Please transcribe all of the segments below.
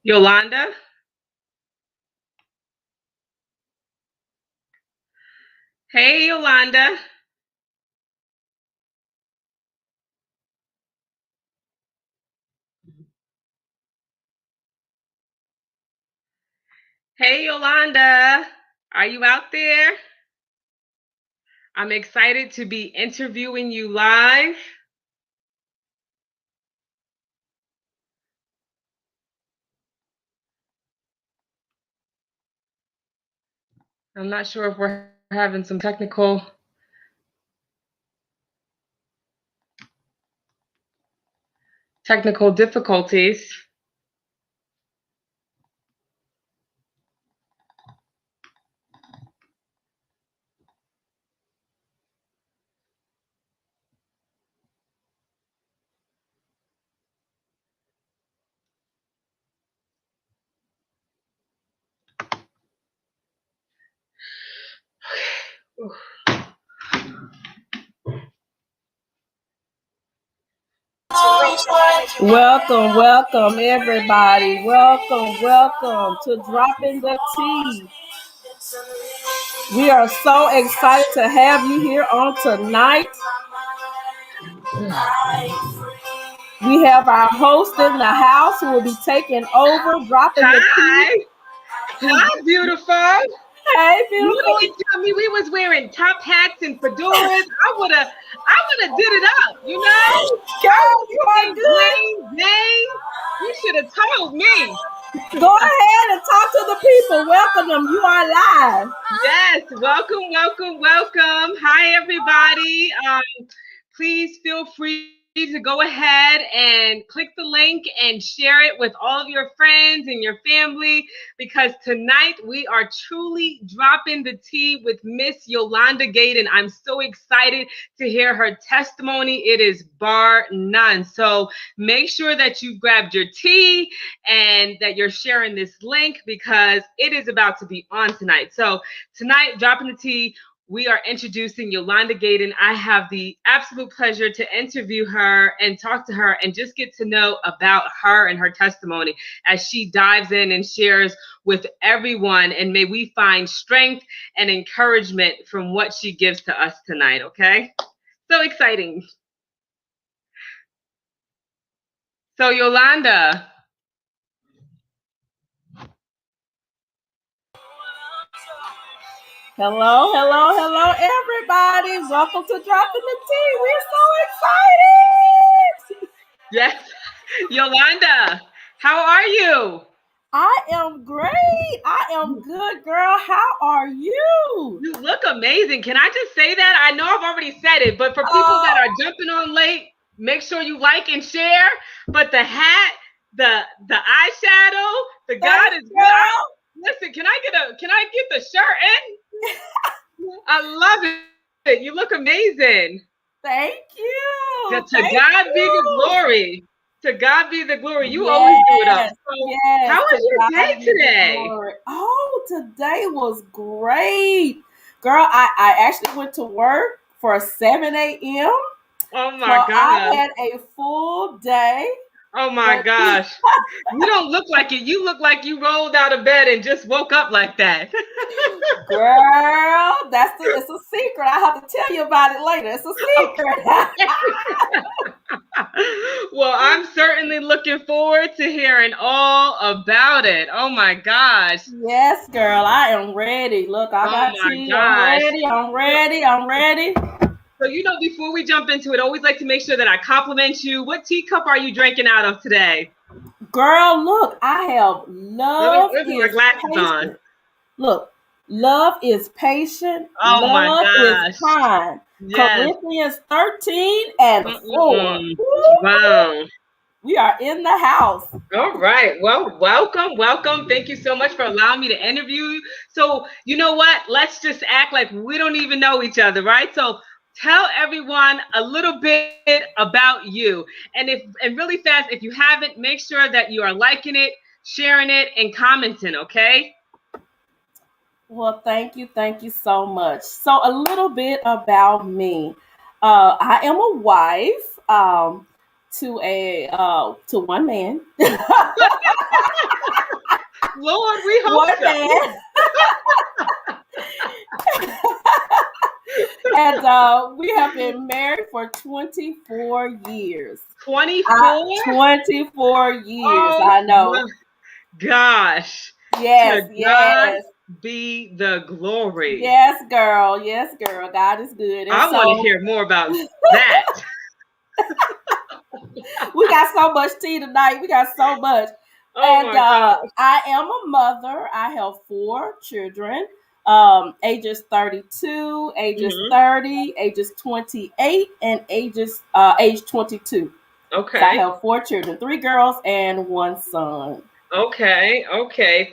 Yolanda? Hey, Yolanda. Hey, Yolanda. Are you out there? I'm excited to be interviewing you live. I'm not sure if we're having some technical difficulties. Welcome, everybody. Welcome to Dropping the T. We are so excited to have you here on tonight. We have our host in the house who will be taking over, dropping the T. Hi, beautiful. Hey, beautiful. You didn't tell me we was wearing top hats and fedoras. I would have did it up, you know? Girl, you are good. Bling. You should have told me. Go ahead and talk to the people. Welcome them. You are live. Yes, welcome. Hi, everybody. Please feel free to go ahead and click the link and share it with all of your friends and your family, because tonight we are truly dropping the tea with Miss Yolanda Gayden. I'm so excited to hear her testimony. It is bar none. So make sure that you grabbed your tea and that you're sharing this link, because it is about to be on tonight. So tonight, dropping the tea, we are introducing Yolanda Gayden. I have the absolute pleasure to interview her and talk to her and just get to know about her and her testimony as she dives in and shares with everyone. And may we find strength and encouragement from what she gives to us tonight, okay? So exciting. So Yolanda. Hello, everybody. Welcome to Dropping the Tea. We're so excited. Yes. Yolanda, how are you? I am great. I am good, girl. How are you? You look amazing. Can I just say that? I know I've already said it, but for people that are jumping on late, make sure you like and share. But the hat, the eyeshadow, the God is good. Listen, can I get the shirt in? I love it. You look amazing. Thank you. To God be the glory. To God be the glory. You Yes, always do it up. So yes. how was your day today? Oh, today was great. Girl, I actually went to work for 7 a.m. Oh So my I God. had a full day. Oh my gosh. You don't look like it. You look like you rolled out of bed and just woke up like that. Girl, it's a secret. I have to tell you about it later. It's a secret. Well, I'm certainly looking forward to hearing all about it. Oh my gosh. Yes, girl, I am ready. Look, I got tea. Gosh. I'm ready. So, before we jump into it, I always like to make sure that I compliment you. What teacup are you drinking out of today? Girl, look, I have love Let me put my glasses on. Look, love is patient. Oh my Love gosh. is kind. Yes. Corinthians 13 and 4. Wow. We are in the house. All right. Well, welcome. Thank you so much for allowing me to interview you. So, you know what? Let's just act like we don't even know each other, right? So, tell everyone a little bit about you. And really fast, if you haven't, make sure that you are liking it, sharing it, and commenting, okay? Well, thank you so much. So, a little bit about me. I am a wife to one man. Lord, we hope One so. man. And we have been married for 24 years. 24? 24 years, Oh I know. my gosh. Yes, To God yes. be the glory. Yes, girl. Yes, girl. God is good. And I want to hear more about that. We got so much tea tonight. We got so much. Oh my gosh. I am a mother. I have 4 children, ages 32, ages 30, ages 28, and age 22. Okay. So I have 4 children, 3 girls and 1 son. Okay.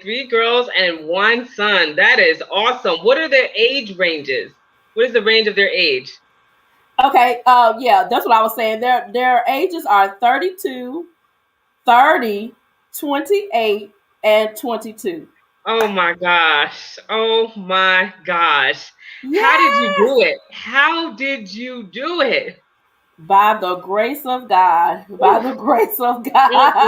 3 girls and 1 son. That is awesome. What are their age ranges? What is the range of their age? Okay, yeah, that's what I was saying. Their ages are 32, 30, 28, and 22. Oh my gosh. Oh my gosh. Yes. How did you do it? How did you do it? By the grace of God. By the grace of God.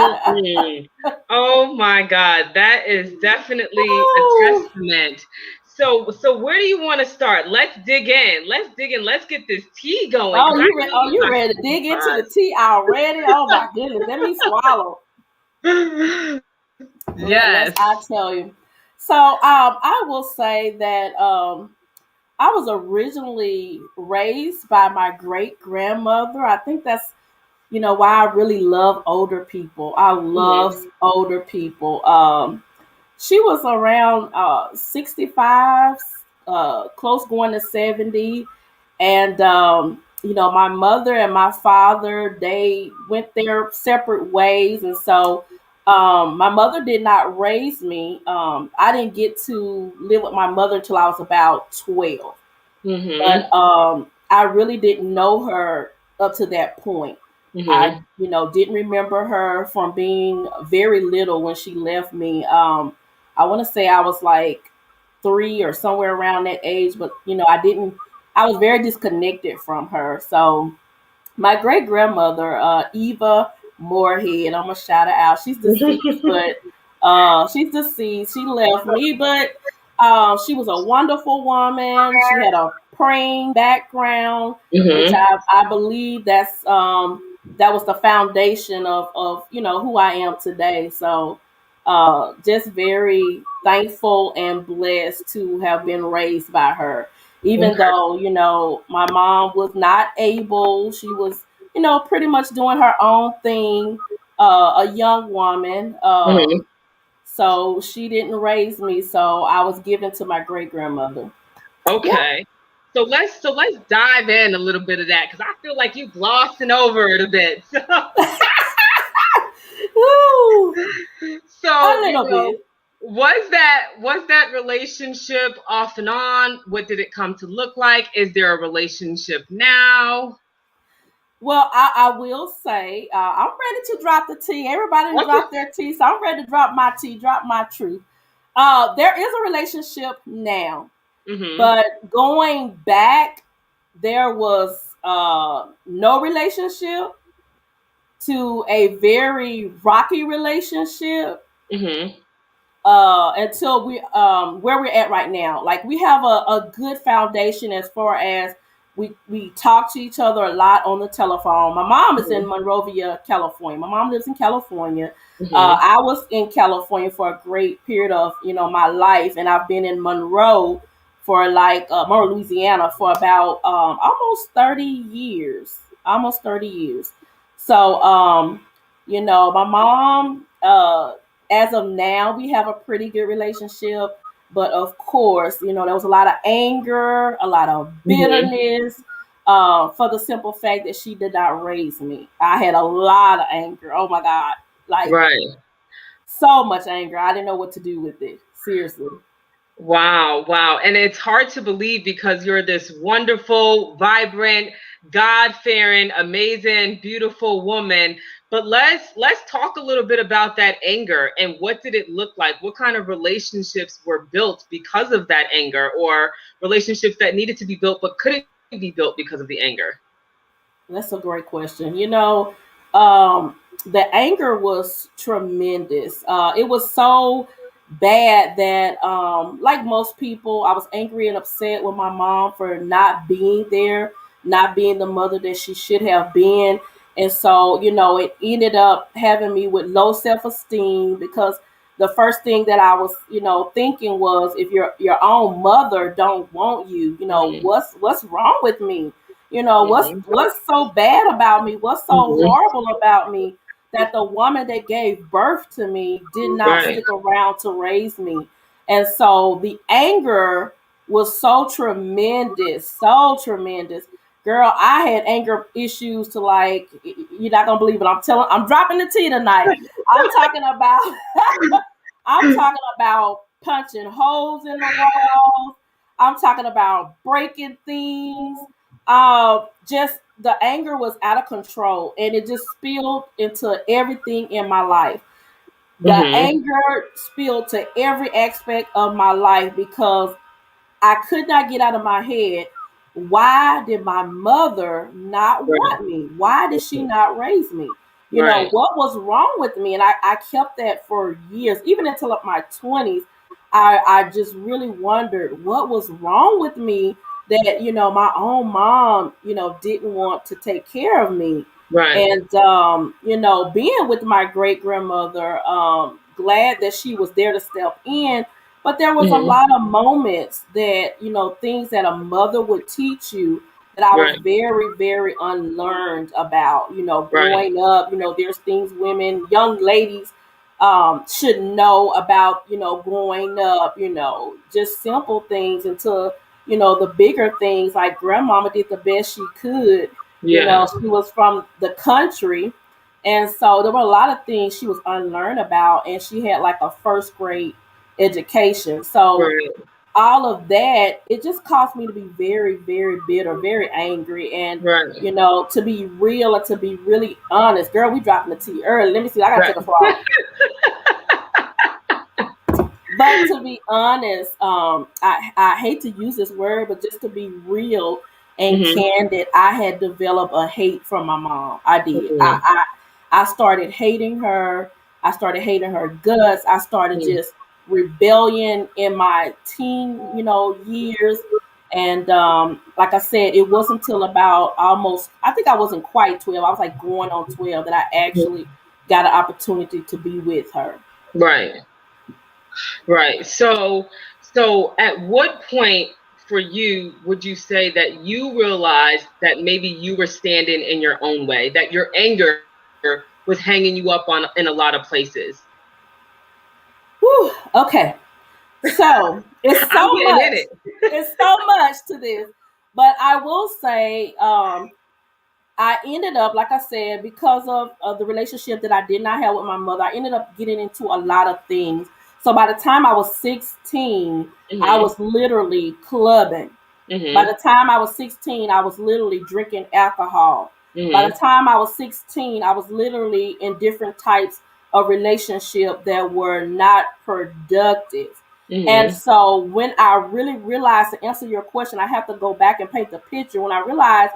Oh my God. That is definitely a testament. So where do you want to start? Let's dig in. Let's get this tea going. Oh, you ready to dig into the tea already? Oh my goodness. Let me swallow. Yes. I tell you. So I will say that I was originally raised by my great grandmother. I think that's why I really love older people. I love older people. She was around 65, close going to 70. And, my mother and my father, they went their separate ways. And so my mother did not raise me. I didn't get to live with my mother until I was about 12. But I really didn't know her up to that point. I, didn't remember her from being very little when she left me. I want to say I was like 3 or somewhere around that age, but I was very disconnected from her. So my great grandmother, Eva Moorhead, I'm gonna shout her out. She's deceased, but she's deceased. She left me, but she was a wonderful woman. She had a praying background, which I believe that was the foundation of who I am today. So just very thankful and blessed to have been raised by her. Even though, my mom was not able, she was, pretty much doing her own thing, a young woman. So she didn't raise me. So I was given to my great grandmother. Okay. Yeah. So let's dive in a little bit of that, because I feel like you glossing over it a bit. So a little bit. Was that relationship off and on? What did it come to look like? Is there a relationship now? Well, I will say I'm ready to drop the tea. Everybody drop their tea, so I'm ready to drop my tea, drop my truth. There is a relationship now, but going back, there was no relationship to a very rocky relationship. Until where we're at right now. Like, we have a good foundation as far as we talk to each other a lot on the telephone. My mom is in Monrovia, California. My mom lives in California. I was in California for a great period of my life, and I've been in Monroe for Monroe, Louisiana for about almost 30 years. So my mom, as of now, we have a pretty good relationship. But of course, there was a lot of anger, a lot of bitterness, for the simple fact that she did not raise me. I had a lot of anger. Oh my God. So much anger. I didn't know what to do with it. Seriously. Wow. And it's hard to believe, because you're this wonderful, vibrant, God-fearing, amazing, beautiful woman. But let's talk a little bit about that anger, and what did it look like? What kind of relationships were built because of that anger, or relationships that needed to be built but couldn't be built because of the anger? That's a great question. the anger was tremendous. It was so bad that, like most people, I was angry and upset with my mom for not being there, not being the mother that she should have been. And so, it ended up having me with low self esteem because the first thing that I was, thinking was, if your own mother don't want you, Mm-hmm. what's wrong with me? Mm-hmm. What's so bad about me? What's so Mm-hmm. horrible about me that the woman that gave birth to me did not Right. stick around to raise me? And so the anger was so tremendous, so tremendous. Girl, I had anger issues to, like, you're not gonna believe it. I'm dropping the tea tonight. I'm talking about I'm talking about punching holes in the walls. I'm talking about breaking things. Just the anger was out of control, and it just spilled into everything in my life. The Mm-hmm. anger spilled to every aspect of my life because I could not get out of my head, why did my mother not Right. want me? Why did she not raise me? Right. What was wrong with me? And I kept that for years, even until my 20s. I just really wondered what was wrong with me that, my own mom, didn't want to take care of me. Right. And, being with my great grandmother, glad that she was there to step in, but there was a Mm-hmm. lot of moments that, things that a mother would teach you that I was Right. very, very unlearned about. Right. Growing up, there's things women, young ladies, should know about, growing up, just simple things until, the bigger things, like grandmama did the best she could. Yeah. She was from the country. And so there were a lot of things she was unlearned about, and she had like a first grade education. So Right. all of that, it just caused me to be very, very bitter, very angry. And, Right. to be real and to be really honest, girl, we dropping the tea early. Let me see, I gotta Right. take a swallow. But to be honest, I hate to use this word, but just to be real and Mm-hmm. candid, I had developed a hate from my mom. I did. Mm-hmm. I started hating her. I started hating her guts. I started Mm-hmm. just rebellion in my teen, years. And, like I said, it wasn't until about almost, I think I wasn't quite 12. I was like going on 12 that I actually got an opportunity to be with her. Right. Right. So at what point for you would you say that you realized that maybe you were standing in your own way, that your anger was hanging you up on in a lot of places? Whew, okay. So it's I'm so getting much. in it. It's so much to this. But I will say, I ended up, like I said, because of the relationship that I did not have with my mother, I ended up getting into a lot of things. So by the time I was 16, I Mm-hmm. was literally clubbing. By Mm-hmm. the time I was 16, I was literally drinking alcohol. By the Mm-hmm. time I was 16, I was literally in different types of relationship that were not productive. And Mm-hmm. so when I really realized, to answer your question, I have to go back and paint the picture. When I realized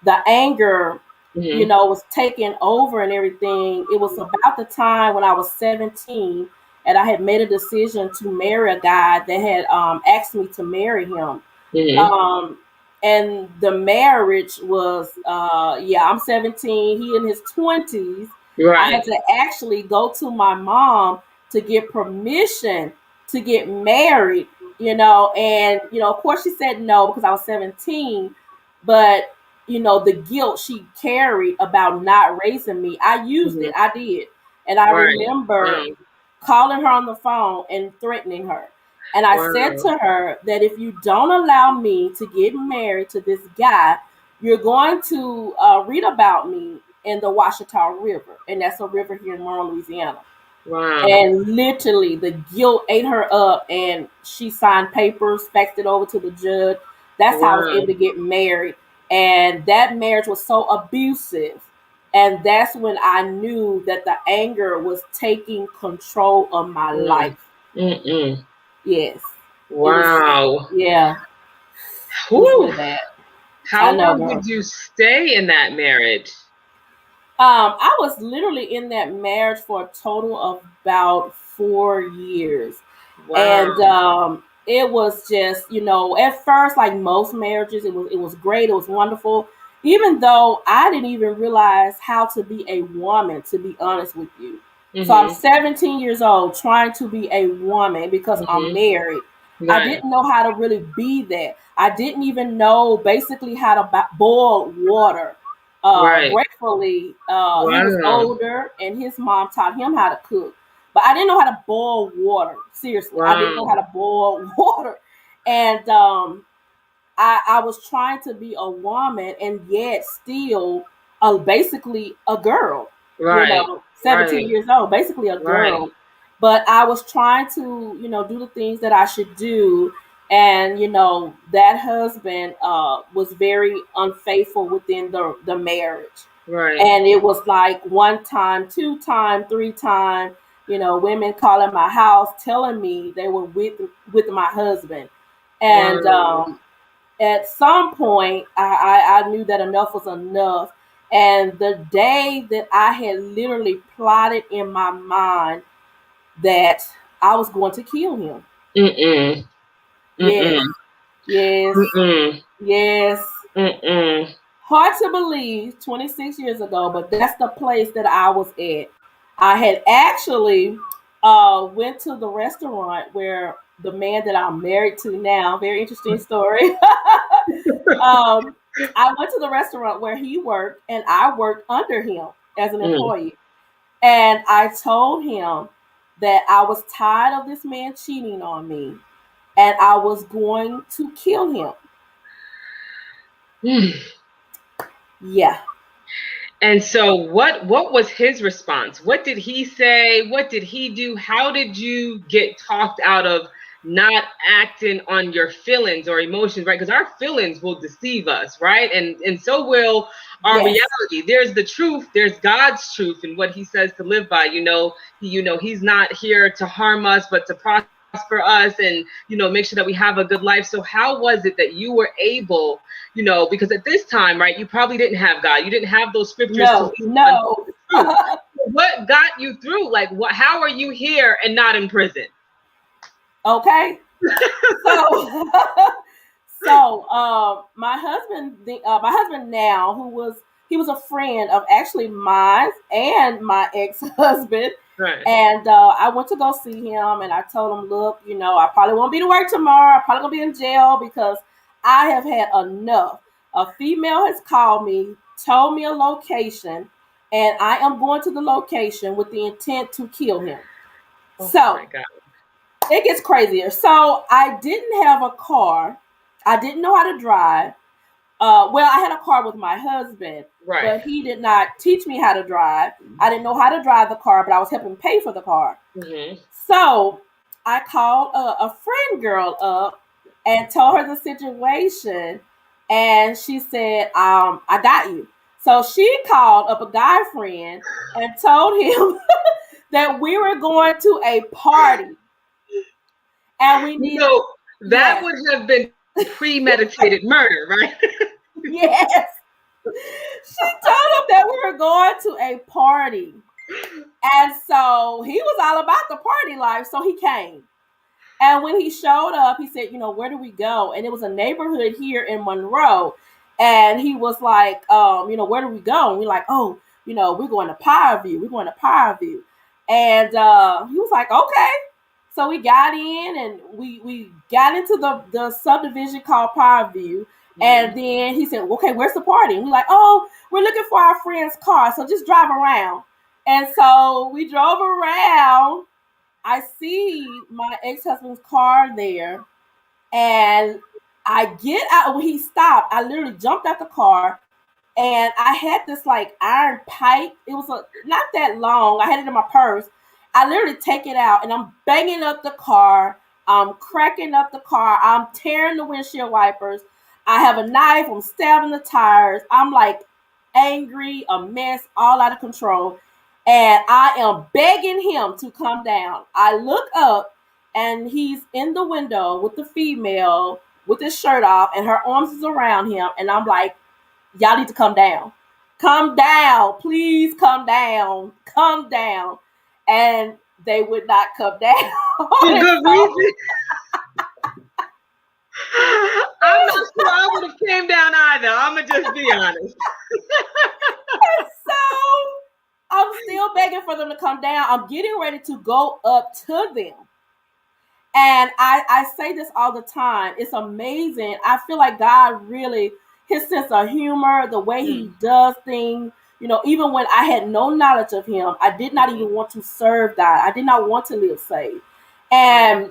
the anger, Mm-hmm. was taking over and everything, it was about the time when I was 17 and I had made a decision to marry a guy that had, asked me to marry him. Mm-hmm. um and the marriage was, yeah, I'm 17, he in his 20s. I had Right. to actually go to my mom to get permission to get married, and of course she said no because I was 17. But the guilt she carried about not raising me, I used Mm-hmm. it, I did. And I Right. remember Wow. calling her on the phone and threatening her. And I said Wow. to her that if you don't allow me to get married to this guy, you're going to, read about me in the Washita River. And that's a river here in Monroe, Louisiana. Wow. And literally, the guilt ate her up, and she signed papers, faxed it over to the judge. That's how I was Wow. able to get married. And that marriage was so abusive. And that's when I knew that the anger was taking control of my Mm. life. Mm-mm. Yes. It was, Wow. yeah, it was Whew. really bad. I How know, long girl. did you stay in that marriage? I was literally in that marriage for a total of about 4 years. Wow. And it was just, at first, like most marriages, it was great, it was wonderful. Even though I didn't even realize how to be a woman, to be honest with you. So I'm Mm-hmm. 17 years old trying to be a woman because I'm Mm-hmm. married. I Right. didn't know how to really be that. I didn't even know basically how to boil water. Right. Gratefully, he was Wow. older and his mom taught him how to cook. But I didn't know how to boil water. Seriously, I didn't know how Wow. to boil water. And I was trying to be a woman and yet still basically a girl, Right. 17 Right. years old, basically a Right. girl. But I was trying to, do the things that I should do. And, that husband was very unfaithful within the marriage. Right. And it was like one time, two time, three time, women calling my house telling me they were with my husband. And Wow. at some point, I knew that enough was enough. And the day that I had literally plotted in my mind that I was going to kill him. Mm-mm. Yes, Mm-mm. yes, Mm-mm. yes. Mm-mm. Hard to believe 26 years ago, but that's the place that I was at. I had actually went to the restaurant where the man that I'm married to now, very interesting story. um, I went to the restaurant where he worked and I worked under him as an Mm. employee. And I told him that I was tired of this man cheating on me and I was going to kill him. Mm. Yeah. And so what was his response? What did he say? What did he do? How did you get talked out of not acting on your feelings or emotions, right? Because our feelings will deceive us, right? And so will our Yes. reality. There's the truth, there's God's truth and what he says to live by. He's not here to harm us, but to prosper us and make sure that we have a good life. So how was it that you were able, because at this time, right, you probably didn't have God, you didn't have those scriptures to No, lean on no. the truth. What got you through? Like, how are you here and not in prison? Okay. So, my husband now, he was a friend of actually mine and my ex husband, Right. and I went to go see him, and I told him, look, I probably won't be to work tomorrow. I'm probably gonna be in jail because I have had enough. A female has called me, told me a location, and I am going to the location with the intent to kill him. Oh my So God. it gets crazier. So I didn't have a car. I didn't know how to drive. Well, I had a car with my husband, Right. but he did not teach me how to drive. I didn't know how to drive the car, but I was helping pay for the car. Mm-hmm. So I called a friend girl up and told her the situation, and she said, "I got you." So she called up a guy friend and told him that we were going to a party and we needed. That Yes. would have been premeditated murder, right? Yes. She told him that we were going to a party. And so he was all about the party life. So he came. And when he showed up, he said, where do we go? And it was a neighborhood here in Monroe. And he was like, where do we go? And we're like, oh, we're going to Pireview. We're going to Pireview. And he was like, okay. So we got in and we got into the subdivision called Pireview. Mm-hmm. And then he said, okay, where's the party? And we're like, oh, we're looking for our friend's car. So just drive around. And so we drove around. I see my ex-husband's car there, and I get out. When he stopped, I literally jumped out the car, and I had this like iron pipe. It was not that long. I had it in my purse. I literally take it out, and I'm banging up the car. I'm cracking up the car. I'm tearing the windshield wipers. I have a knife. I'm stabbing the tires. I'm like angry, a mess, all out of control. And I am begging him to come down. I look up, and he's in the window with the female with his shirt off, and her arms is around him. And I'm like, y'all need to come down. come down, please come down, come down. And they would not come down. For And good so, reason. I'm not sure I would have came down either. I'm gonna just be honest. so I'm still begging for them to come down. I'm getting ready to go up to them. And I say this all the time. It's amazing. I feel like God really, his sense of humor, the way he does things, even when I had no knowledge of him, I did not even want to serve God. I did not want to live saved. And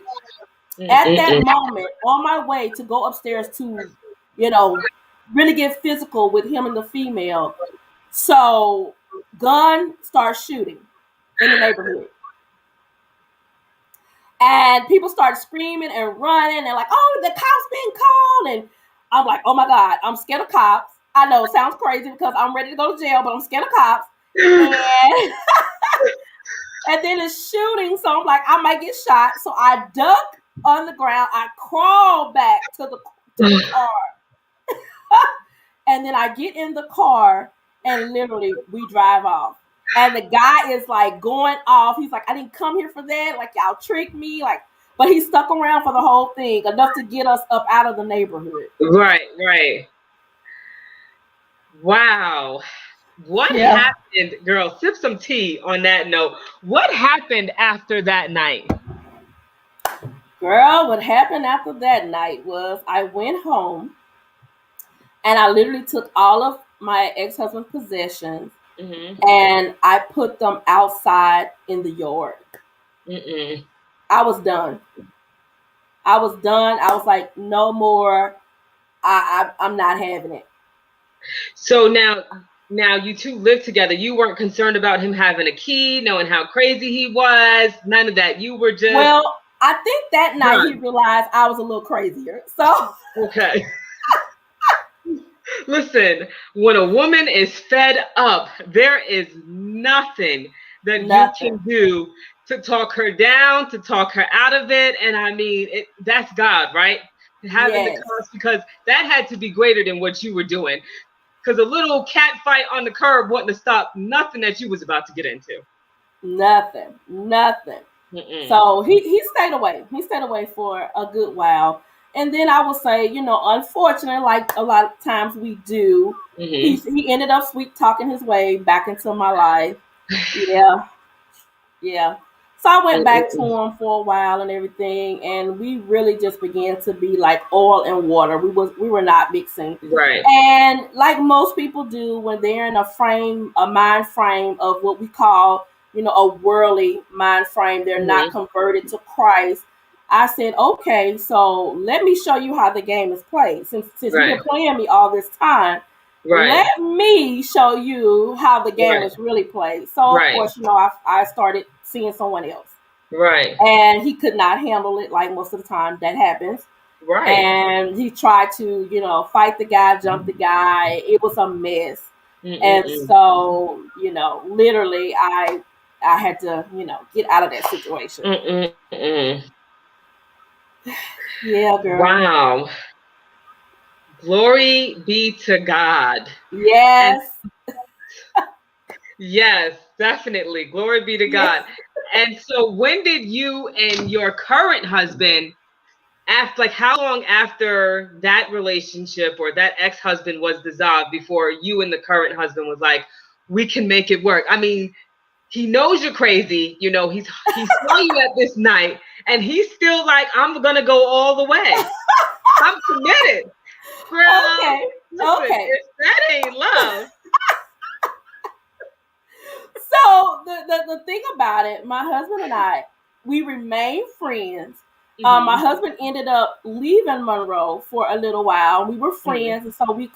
at that moment, on my way to go upstairs to, you know, really get physical with him and the female, so gun starts shooting in the neighborhood. And people started screaming and running and like, oh, the cops being called. And I'm like, oh my God, I'm scared of cops. I know it sounds crazy because I'm ready to go to jail, but I'm scared of cops. And and then it's shooting, so I'm like, I might get shot. So I duck on the ground. I crawl back to the car, and then I get in the car, and literally we drive off. And the guy is like going off. He's like, I didn't come here for that. Like, y'all tricked me. Like, but he stuck around for the whole thing, enough to get us up out of the neighborhood. Right. Wow. What Yeah. happened, girl? Sip some tea on that note. What happened after that night? Girl, what happened after that night was I went home and I literally took all of my ex-husband's possessions and I put them outside in the yard. I was done. I was like, no more. I'm not having it. So now you two lived together. You weren't concerned about him having a key, knowing how crazy he was, none of that. You were just Well, I think that night he realized I was a little crazier. So okay. Listen, when a woman is fed up, there is nothing that you can do to talk her down, to talk her out of it. And I mean, that's God, right? Having the courage, because that had to be greater than what you were doing. Because a little cat fight on the curb wouldn't have stopped nothing that you was about to get into. Nothing. So he stayed away. He stayed away for a good while. And then I would say, unfortunately, like a lot of times we do, he ended up sweet talking his way back into my life. Yeah. So I went back to him for a while and everything, and we really just began to be like oil and water. We were not mixing. Right. And like most people do when they're in a mind frame of what we call, a worldly mind frame, they're not converted to Christ. I said, okay, so let me show you how the game is played. Since you've been playing me all this time, let me show you how the game is really played. So of course, I started seeing someone else. Right. And he could not handle it, like most of the time that happens. Right. And he tried to, fight the guy, jump the guy. It was a mess. And so, literally I had to, get out of that situation. Yeah, girl. Wow. Glory be to God. Yes. Yes, definitely. Glory be to God. And so when did you and your current husband, how long after that relationship or that ex-husband was dissolved before you and the current husband was like, we can make it work? I mean, he knows you're crazy. He saw you at this night and he's still like, I'm going to go all the way. I'm committed. Girl, listen, if that ain't love. So the thing about it, my husband and I, we remain friends. My husband ended up leaving Monroe for a little while. We were friends, and so we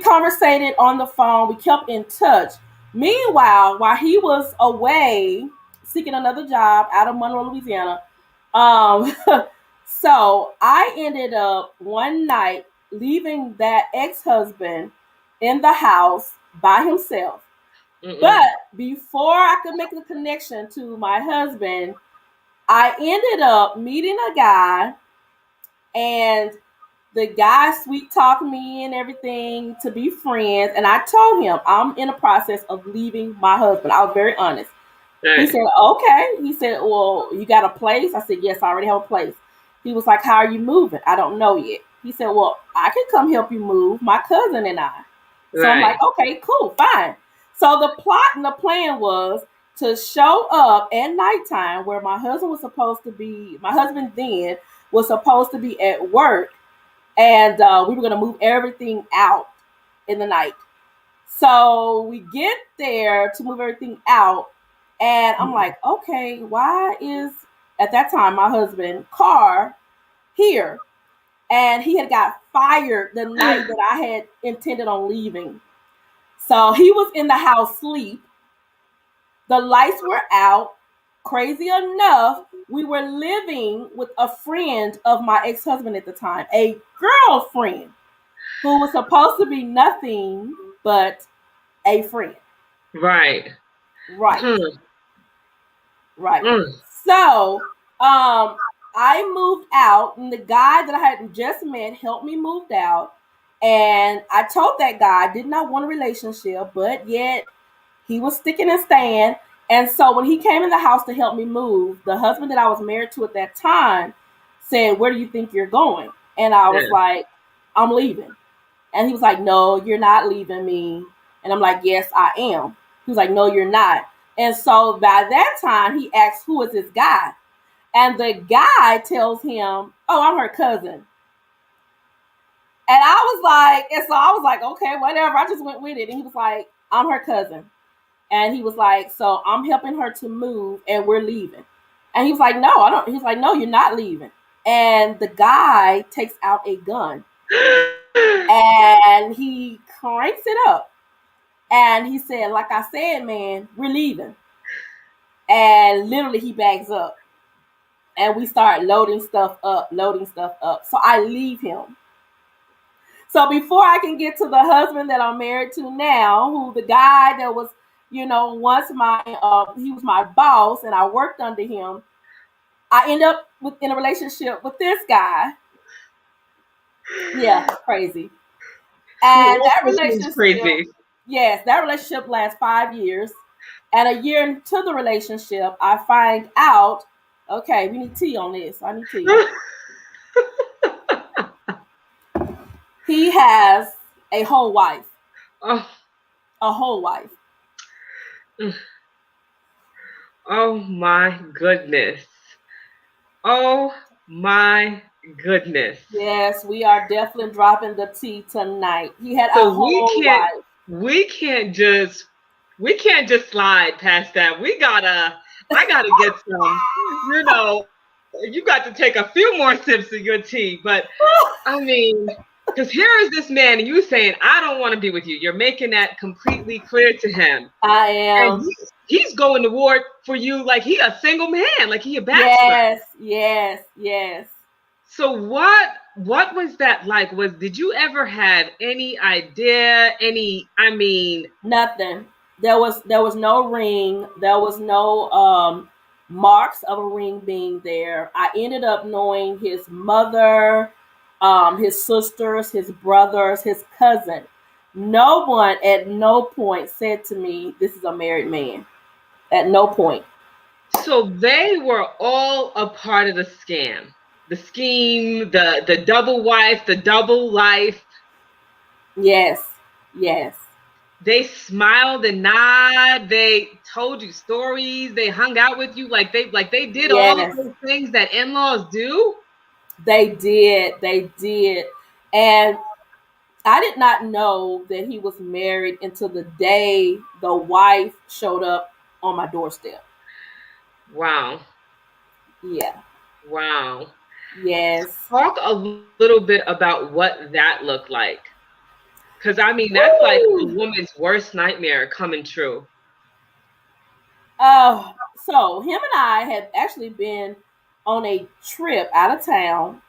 conversated on the phone. We kept in touch. Meanwhile, while he was away seeking another job out of Monroe, Louisiana, so I ended up one night leaving that ex-husband in the house by himself. But before I could make the connection to my husband, I ended up meeting a guy, and The guy sweet talked me and everything to be friends, and I told him I'm in the process of leaving my husband. I was very honest. He Right. said, okay. He said, well, you got a place? I said, yes, I already have a place. He was like, how are you moving? I don't know yet. He said, well, I can come help you move, my cousin and I. So I'm like, Right. okay, cool, fine. So the plot and the plan was to show up at nighttime where my husband was supposed to be, my husband then was supposed to be at work, and we were going to move everything out in the night. So we get there to move everything out, and I'm like, okay, why is at that time my husband car here? And he had got fired the night that I had intended on leaving. So he was in the house asleep. The lights were out. Crazy enough, we were living with a friend of my ex-husband at the time, a girlfriend who was supposed to be nothing but a friend. Right. Right. Hmm. Right. Mm. So, I moved out, and the guy that I had just met helped me move out. And I told that guy I did not want a relationship, but yet he was sticking and staying. And so when he came in the house to help me move, the husband that I was married to at that time said, "Where do you think you're going?" And I was Yeah. like, "I'm leaving." And he was like, "No, you're not leaving me." And I'm like, "Yes, I am." He was like, "No, you're not." And so by that time, he asks, "Who is this guy?" And the guy tells him, "Oh, I'm her cousin." And I was like, okay, whatever. I just went with it. And he was like, "I'm her cousin." And he was like, "So I'm helping her to move and we're leaving." And he was like, "No, I don't." He's like, "No, you're not leaving." And the guy takes out a gun and he cranks it up. And he said, "Like I said, man, we're leaving." And literally he bags up and we start loading stuff up, loading stuff up. So I leave him. So before I can get to the husband that I'm married to now, who the guy that was, once he was my boss and I worked under him, I end up in a relationship with this guy. Yeah, crazy. Who And that also seems relationship, crazy. yes, that relationship lasts 5 years. And a year into the relationship, I find out, okay, we need tea on this. I need tea. He has a whole wife, Oh, a whole wife. oh my goodness. Oh my goodness. Yes, we are definitely dropping the tea tonight. He had a So we whole can't wife. we can't just we can't just slide past that. I gotta get some, you got to take a few more sips of your tea. But I mean, because here is this man and you saying, I don't want to be with you. You're making that completely clear to him. I And am. he's going to war for you like he a single man, like he a bachelor. Yes, yes, yes. So what was that like? Did you ever have any idea, Nothing. There was no ring. There was no marks of a ring being there. I ended up knowing his mother, his sisters, his brothers, his cousin. No one at no point said to me, "This is a married man." At no point. so they were all a part of the scam, the scheme, the double wife, the double life. Yes, yes, They smiled and nod. They told you stories. They hung out with you like they did all of yes. those things that in-laws do. They did. They did. And I did not know that he was married until the day the wife showed up on my doorstep. Wow. Yeah. Wow. Yes. Talk a little bit about what that looked like. Because I mean, that's like a Woo! woman's worst nightmare coming true. So him and I had actually been on a trip out of town,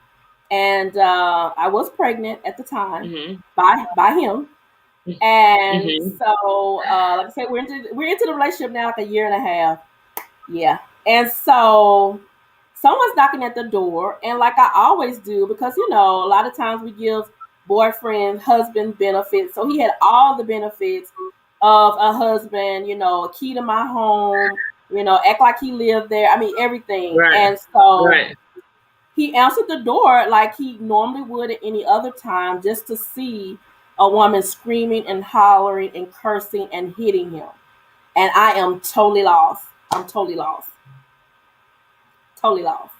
and I was pregnant at the time Hmm. by him. And Hmm. so, like I said, we're into the relationship now, like a year and a half. Yeah. And so someone's knocking at the door, and like I always do, because a lot of times we give boyfriend, husband benefits. So he had all the benefits of a husband, a key to my home, act like he lived there. I mean, everything. Right. And so Right. he answered the door like he normally would at any other time, just to see a woman screaming and hollering and cursing and hitting him. And I am totally lost. I'm totally lost. Totally lost.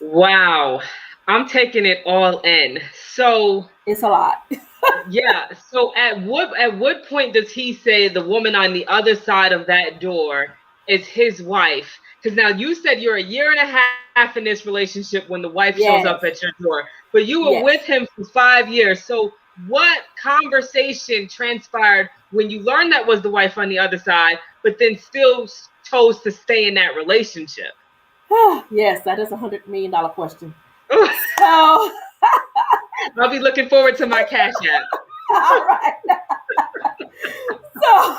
Wow. I'm taking it all in. So It's a lot. yeah. So at what point does he say the woman on the other side of that door is his wife? Because now you said you're a year and a half in this relationship when the wife shows Yes. up at your door, but you were Yes. with him for 5 years. So what conversation transpired when you learned that was the wife on the other side, but then still chose to stay in that relationship? Yes, that is $100 million question. So, I'll be looking forward to my cash app. all right. So,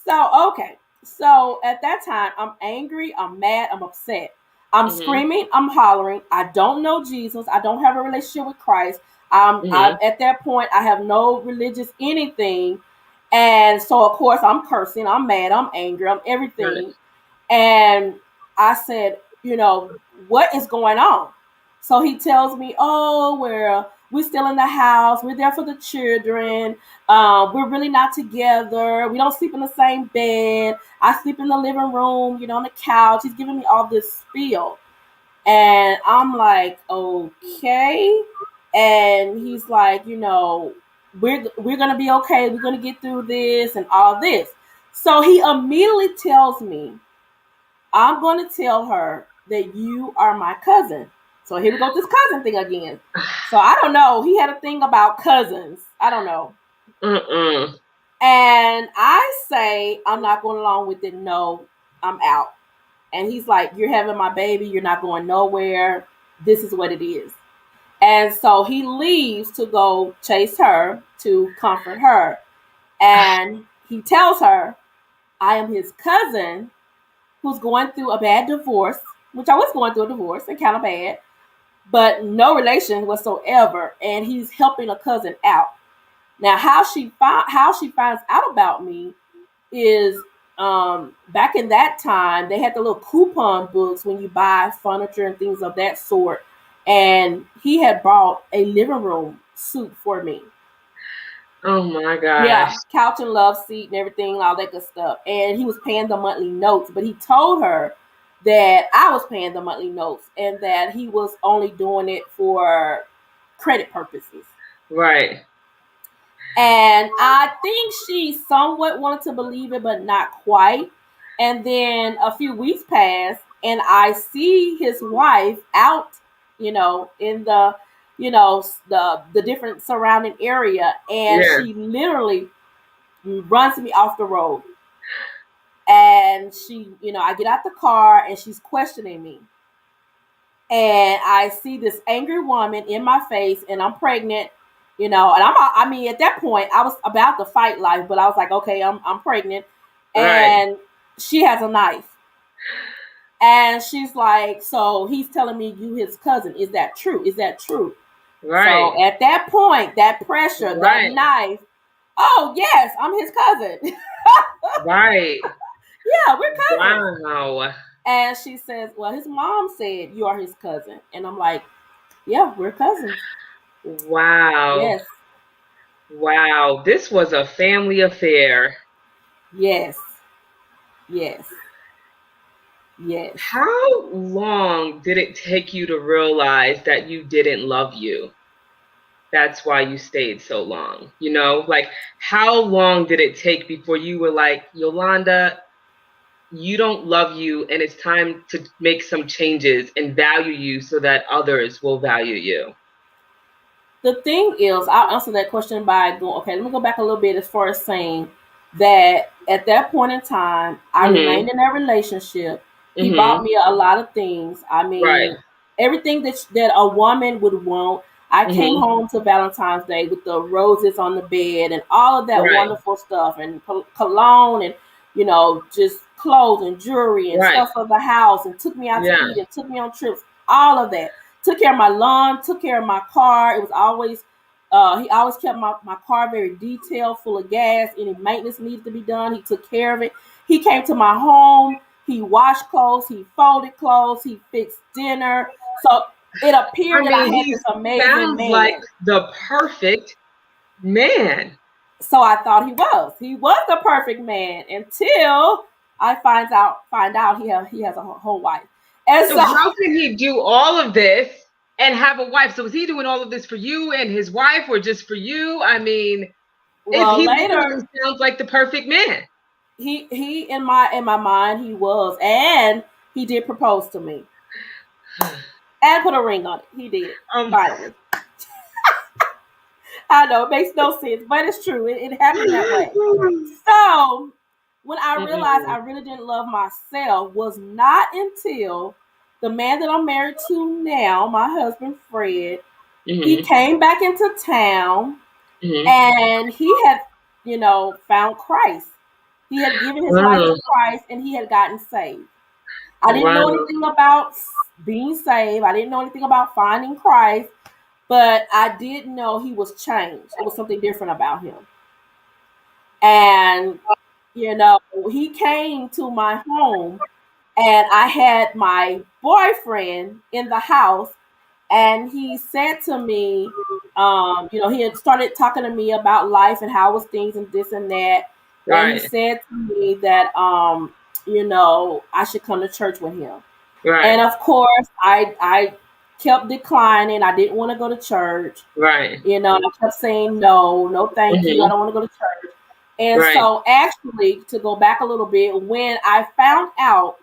so, okay. So at that time, I'm angry, I'm mad, I'm upset. I'm Hmm. screaming, I'm hollering. I don't know Jesus. I don't have a relationship with Christ. Hmm. At that point, I have no religious anything. And so, of course, I'm cursing, I'm mad, I'm angry, I'm Right. everything. And I said, what is going on? So he tells me, oh, we're still in the house. We're there for the children. We're really not together. We don't sleep in the same bed. I sleep in the living room, on the couch. He's giving me all this spiel. And I'm like, okay. And he's like, we're gonna be okay. We're gonna get through this and all this. So he immediately tells me, I'm going to tell her that you are my cousin. So here we go with this cousin thing again. So I don't know. He had a thing about cousins. I don't know. Mm-mm. And I say, I'm not going along with it. No, I'm out. And he's like, you're having my baby. You're not going nowhere. This is what it is. And so he leaves to go chase her to comfort her. And he tells her, I am his cousin who's going through a bad divorce, which I was going through a divorce and kind of bad, but no relation whatsoever. And he's helping a cousin out. Now, how she finds out about me is, back in that time they had the little coupon books when you buy furniture and things of that sort. And he had bought a living room suite for me. Oh my gosh. Yeah, couch and love seat and everything, all that good stuff. And he was paying the monthly notes, but he told her that I was paying the monthly notes and that he was only doing it for credit purposes. Right. And I think she somewhat wanted to believe it, but not quite. And then a few weeks passed, and I see his wife out, in the, the different surrounding area, and Yeah. she literally runs me off the road. And she, I get out the car and she's questioning me. And I see this angry woman in my face, and I'm pregnant, and I mean, at that point, I was about to fight life, but I was like, okay, I'm pregnant. Right. And she has a knife. And she's like, so he's telling me you his cousin. Is that true? Is that true? So Right. at that point, that pressure, that Right. knife, oh, yes, I'm his cousin. Right. Yeah, we're cousins. Wow. And she says, well, his mom said you are his cousin. And I'm like, yeah, we're cousins. Wow. Yes, Wow. This was a family affair. yes, yes, yes. How long did it take you to realize that you didn't love you? That's why you stayed so long. Like how long did it take before you were like, Yolanda, you don't love you and it's time to make some changes and value you so that others will value you? The thing is, I'll answer that question by going, okay, let me go back a little bit as far as saying that at that point in time, I Mhm. remained in that relationship. He bought Mhm. me a lot of things. I Right. mean, everything that a woman would want. I came Mhm. home to Valentine's Day with the roses on the bed and all of that Right. wonderful stuff and cologne and just clothes and jewelry and Right. stuff for the house, and took me out to Yeah. eat and took me on trips, all of that. Took care of my lawn, took care of my car. It was always, he always kept my car very detailed, full of gas. Any maintenance needed to be done, he took care of it. He came to my home, he washed clothes, he folded clothes, he fixed dinner. So it appeared I that I mean, had he this amazing sounds like man. the perfect man. So I thought he was. He was the perfect man until I find out he has a whole wife. And So so, how can he do all of this and have a wife? So is he doing all of this for you and his wife, or just for you? I mean, if well, he later literally sounds like the perfect man. he in my mind he was, and he did propose to me and put a ring on it. He did Um, finally. I know it makes no sense, but it's true. It happened that way. So when I realized I mm-hmm. really didn't love myself was not until the man that I'm married to now, my husband Fred, he Mm-hmm. came back into town Mm-hmm. and he had, found Christ. He had given his life to Wow. Christ and he had gotten saved. I didn't know Wow. anything about being saved. I didn't know anything about finding Christ, but I did know he was changed. It was something different about him. And, he came to my home and I had my boyfriend in the house, and he said to me, he had started talking to me about life and how was things and this and that. And he Right. said to me that, I should come to church with him. And Right. of course, I kept declining. I didn't want to go to church. Right. I kept saying no, no, thank you. I Mm-hmm. don't want to go to church. And Right. so, actually, to go back a little bit, when I found out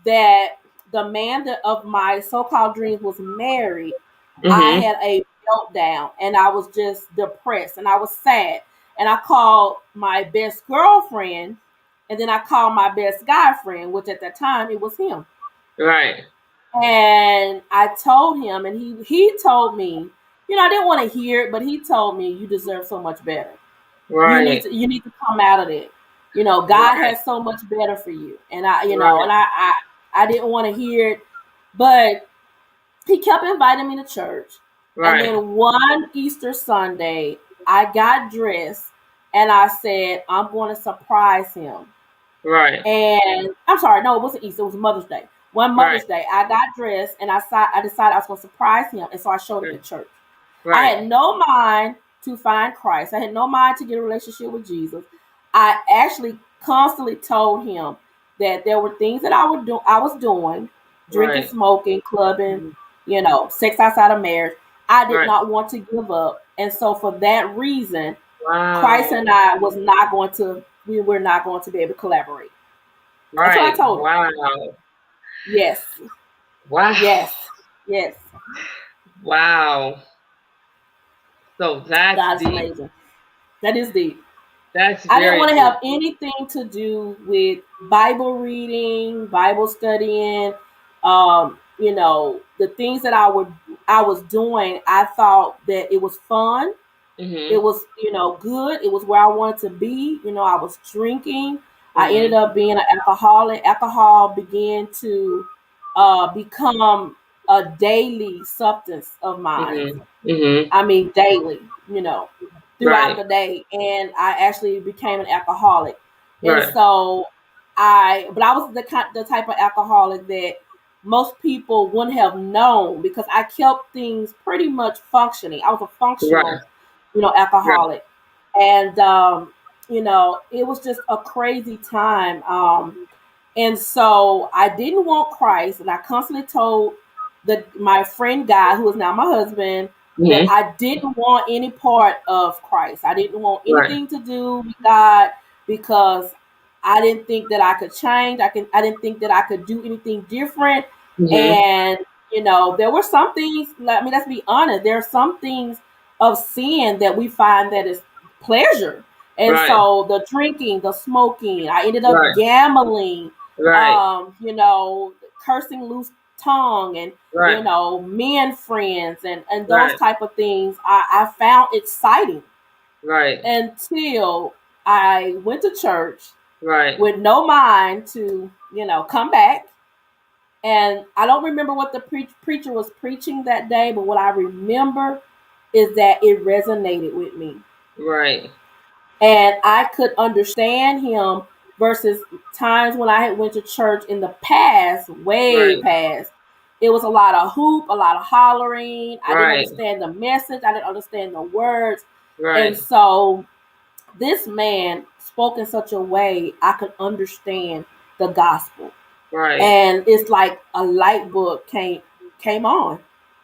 that the man of my so-called dreams was married, I Mm-hmm. had a meltdown and I was just depressed and I was sad. And I called my best girlfriend, and then I called my best guy friend, which at that time it was him. Right. And I told him, and he told me, I didn't want to hear it, but he told me, you deserve so much better. Right. You need to come out of it. God Right. has so much better for you. And I, Right. I didn't want to hear it, but he kept inviting me to church. And Right. then one Easter Sunday, I got dressed and I said, I'm going to surprise him. Right. And I'm sorry, no, it wasn't Easter, it was Mother's Day. One Right. Mother's Day, I got dressed and I decided I was going to surprise him. And so I showed up at church. I Right. had no mind to find Christ. I had no mind to get a relationship with Jesus. I actually constantly told him that there were things that I was doing, drinking, Right. smoking, clubbing, sex outside of marriage. I did Right. not want to give up. And so for that reason, Christ Wow. and I we were not going to be able to collaborate. That's what I Right. told him. Wow. Yes. Wow. Yes. Yes. Wow. So that's God's deep. amazing. That is deep. That's I didn't very want to deep. have anything to do with Bible reading, Bible studying, the things that I was doing. I thought that it was fun. It Mm-hmm. was, good. It was where I wanted to be. I was drinking. I ended Mm-hmm. up being an alcoholic. Alcohol began to become a daily substance of mine. Mm-hmm. Mm-hmm. I mean, daily, throughout Right. the day. And I actually became an alcoholic. And Right. so but I was the type of alcoholic that most people wouldn't have known because I kept things pretty much functioning. I was a Right. functional, Right. alcoholic. And, it was just a crazy time. And so I didn't want Christ, and I constantly told my friend guy, who is now my husband, that Mm-hmm. I didn't want any part of Christ. I didn't want Right. anything to do with God because I didn't think that I could change. I didn't think that I could do anything different. Mm-hmm. And there were some things. Let's be honest. There are some things of sin that we find that is pleasure. And Right. so the drinking, the smoking, I ended up Right. gambling, Right. cursing loose tongue and, Right. men friends and those Right. type of things I found exciting Right. until I went to church Right. with no mind to, come back. And I don't remember what the preacher was preaching that day, but what I remember is that it resonated with me. Right. And I could understand him versus times when I had went to church in the past, way Right. past. It was a lot of hoop, a lot of hollering. I didn't Right. understand the message. I didn't understand the words. And Right. so this man spoke in such a way I could understand the gospel. Right. And it's like a light bulb came on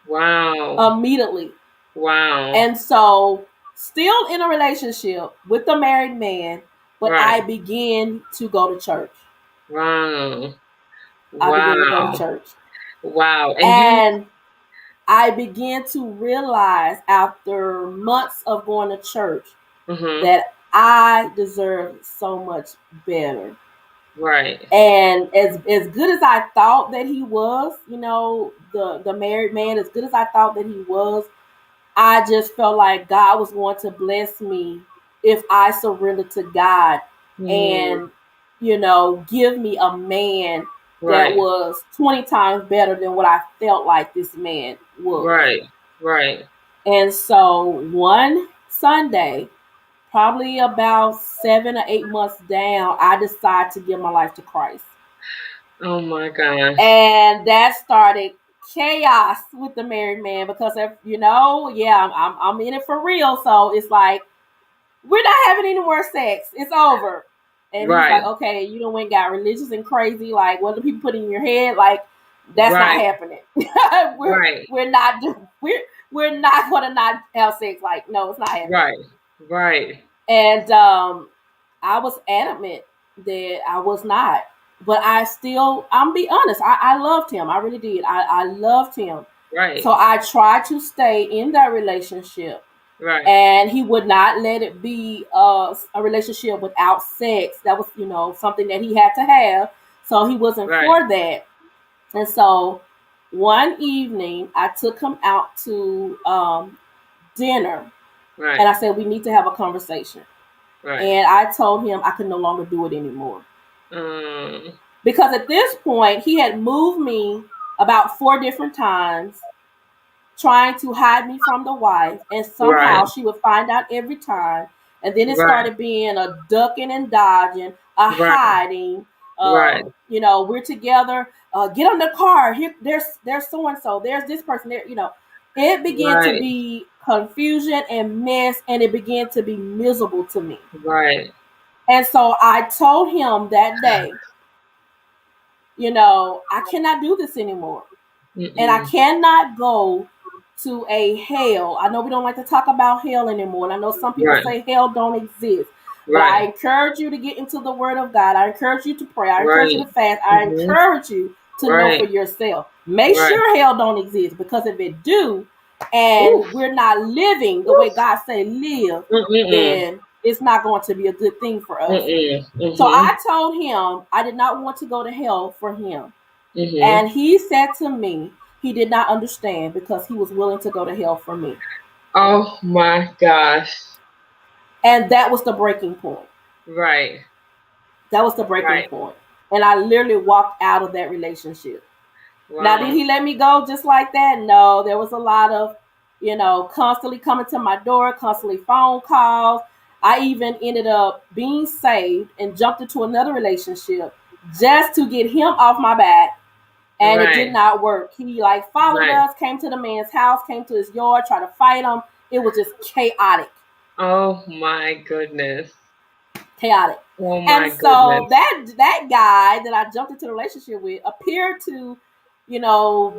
Wow. immediately. Wow. And so, still in a relationship with a married man, but I Right. began to go to church. Wow. I began to go to Wow. church. Wow. And you. And I began to realize after months of going to church Mhm. that I deserved so much better. Right. And as good as I thought that he was, the married man, as good as I thought that he was, I just felt like God was going to bless me if I surrendered to God Hmm. and, give me a man that Right. was 20 times better than what I felt like this man was. Right. Right. And so one Sunday, probably about 7 or 8 months down, I decided to give my life to Christ. Oh my gosh. And that started chaos with the married man because if I'm in it for real. So it's like we're not having any more sex. It's over. And he's like, Right. okay, you don't went got religious and crazy. Like, what do people put in your head? Like, that's not Right. happening. we're Right. we're not we're not gonna not have sex. Like, no, it's not happening. Right. Right. And I was adamant that I was not. But I'm be honest, I loved him. I really did. I loved him. Right. So I tried to stay in that relationship. Right. And he would not let it be a relationship without sex. That was, something that he had to have. So he wasn't Right. for that. And so one evening, I took him out to dinner. And Right. I said, we need to have a conversation. Right. And I told him I could no longer do it anymore. Um. Because at this point, he had moved me about 4 different times, trying to hide me from the wife. And Right. somehow she would find out every time. And then it Right. started being a ducking and dodging, a Right. hiding. Right. We're together. Get on the car. Here, there's so and so. There's this person there. It began to Right. be confusion and mess, and it began to be miserable to me. Right. And so I told him that day, I cannot do this anymore. And I Mm-mm. cannot go to a hell. I know we don't like to talk about hell anymore. And I know some people Right. say hell don't exist. But I Right. encourage you to get into the word of God. I encourage you to pray. I encourage you Right. to fast. I Mhm. encourage you to know Right. for yourself. Make Right. sure hell don't exist, because if it do, Oof. and we're not living the way Oof. God say live, Mm-mm. then it's not going to be a good thing for us. Mm-mm. So Mhm. I told him I did not want to go to hell for him. Mhm. And he said to me he did not understand because he was willing to go to hell for me. Oh my gosh. And that was the breaking point. Right. That was the breaking Right. point. And I literally walked out of that relationship. Now, did Wow. he let me go just like that? No, there was a lot of, constantly coming to my door, constantly phone calls. I even ended up being saved and jumped into another relationship just to get him off my back. And it did Right. not work. He like followed Right. us, came to the man's house, came to his yard, tried to fight him. It was just chaotic. Oh my goodness. Chaotic. Oh my And so goodness. that guy that I jumped into a relationship with appeared to,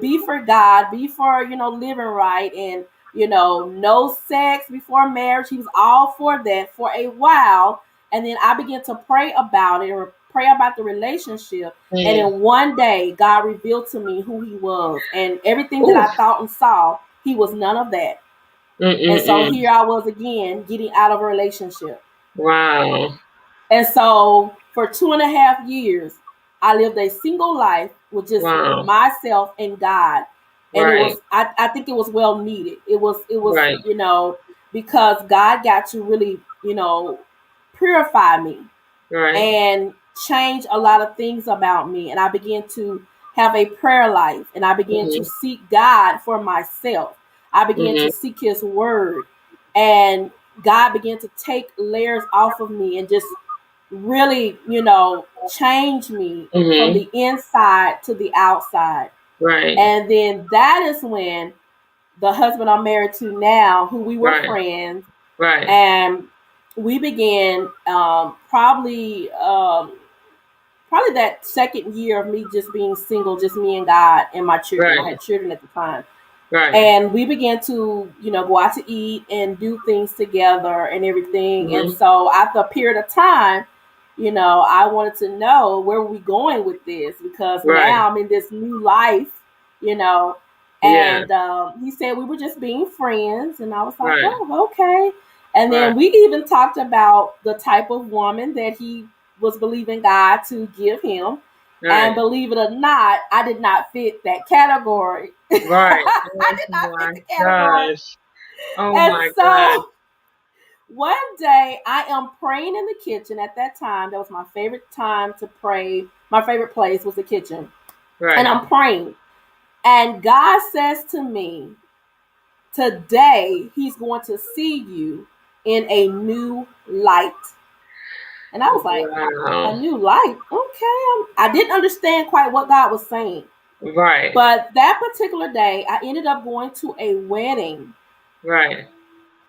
be for God, be for, living right, and no sex before marriage. He was all for that for a while. And then I began to pray about it, or pray about the relationship. And Mm. then one day God revealed to me who he was. And everything that Oof. I thought and saw, he was none of that. And so Mm-mm-mm. here I was again getting out of a relationship. Wow. And so for 2.5 years, I lived a single life with just Wow. myself and God. And it Right. was, I think it was well needed. It was, Right. because God got to really, purify me. Right. and change a lot of things about me. And I began to have a prayer life, and I began to Mhm. seek God for myself. I began to Mhm. seek His word, and God began to take layers off of me and just really, change me from Mhm. the inside to the outside. Right. And then that is when the husband I'm married to now, who we were Right. friends, Right. and we began probably that second year of me just being single, just me and God and my children. I Right. had children at the time. Right. And we began to, go out to eat and do things together and everything. And Mhm. so after a period of time, I wanted to know where we going with this, because Right. now I'm in this new life, you know. Yeah. And he said we were just being friends, and I was like, Right. oh, okay. And Right. then we even talked about the type of woman that he was believing God to give him. And Right. believe it or not, I did not fit that category. Right. I Oh did not fit my the category. gosh. Oh And my God. so one day I am praying in the kitchen. At that time, that was my favorite time to pray. My favorite place was the kitchen. And Right. I'm praying. And God says to me, today He's going to see you in a new light. And I was like, a Wow. new light? Okay. I didn't understand quite what God was saying. Right. But that particular day, I ended up going to a wedding. Right.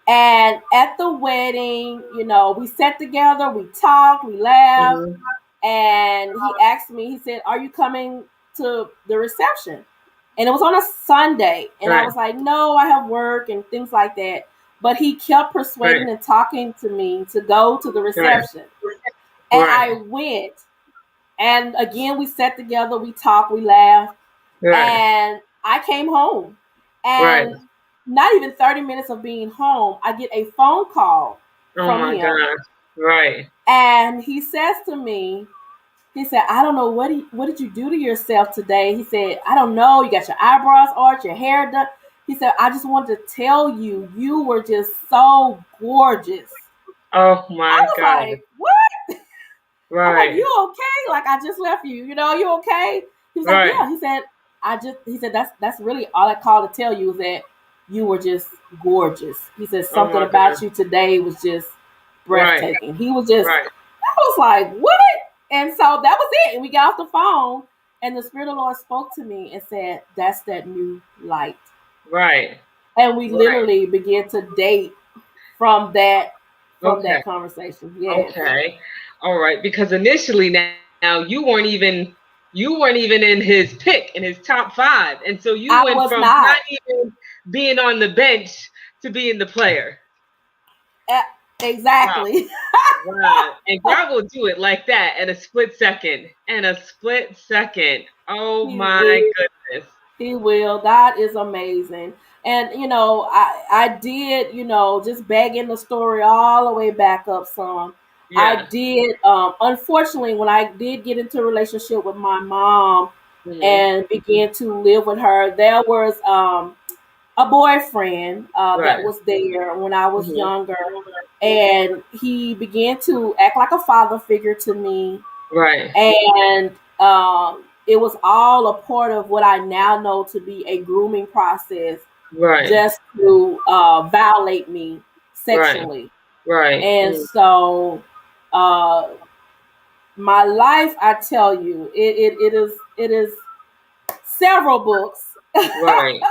And at the wedding, we sat together, we talked, we laughed, Mhm. and he asked me, he said, are you coming to the reception? And it was on a Sunday. And I Right. was like, no, I have work and things like that. But he kept Right. persuading and talking to me to go to the Right. reception. And I Right. went. And again, we sat together, we talked, we laughed, Right. and I came home. Right. And not even 30 minutes of being home, I get a phone call Oh from my him. gosh. Right. And he says to me, he said, I don't know, what did you do to yourself today? He said, I don't know. You got your eyebrows arched, your hair done. He said, I just wanted to tell you, you were just so gorgeous. Oh I my was God. like, what? I'm like, Right. you okay? Like, I just left you. You okay? He was like, Right. yeah. He said, that's really all I called to tell you is that you were just gorgeous. He said, Oh something my about God. you today was just Right. breathtaking. He was just, Right. I was like, what? And so that was it. And we got off the phone, and the Spirit of the Lord spoke to me and said, that's that new light. Right. And we Right. literally began to date from that Okay. conversation. Yes. Okay. All right. Because initially now you weren't even in his pick in his top five. And so you I went was from not. not even being on the bench to being the player. Uh, Wow. exactly. Wow. And God will do it like that in a split second. In a split second. Oh He will. my goodness. He will. God is amazing. And I did, just bagging the story all the way back up some. I Yeah. did unfortunately, when I did get into a relationship with my mom Hmm. and began to live with her, there was a boyfriend that Right. was there when I was Hmm. younger, and he began to act like a father figure to me, Right. and it was all a part of what I now know to be a grooming process, Right. just to violate me Right. sexually. Right. And so, uh, my life, I tell you, it is several books. Right.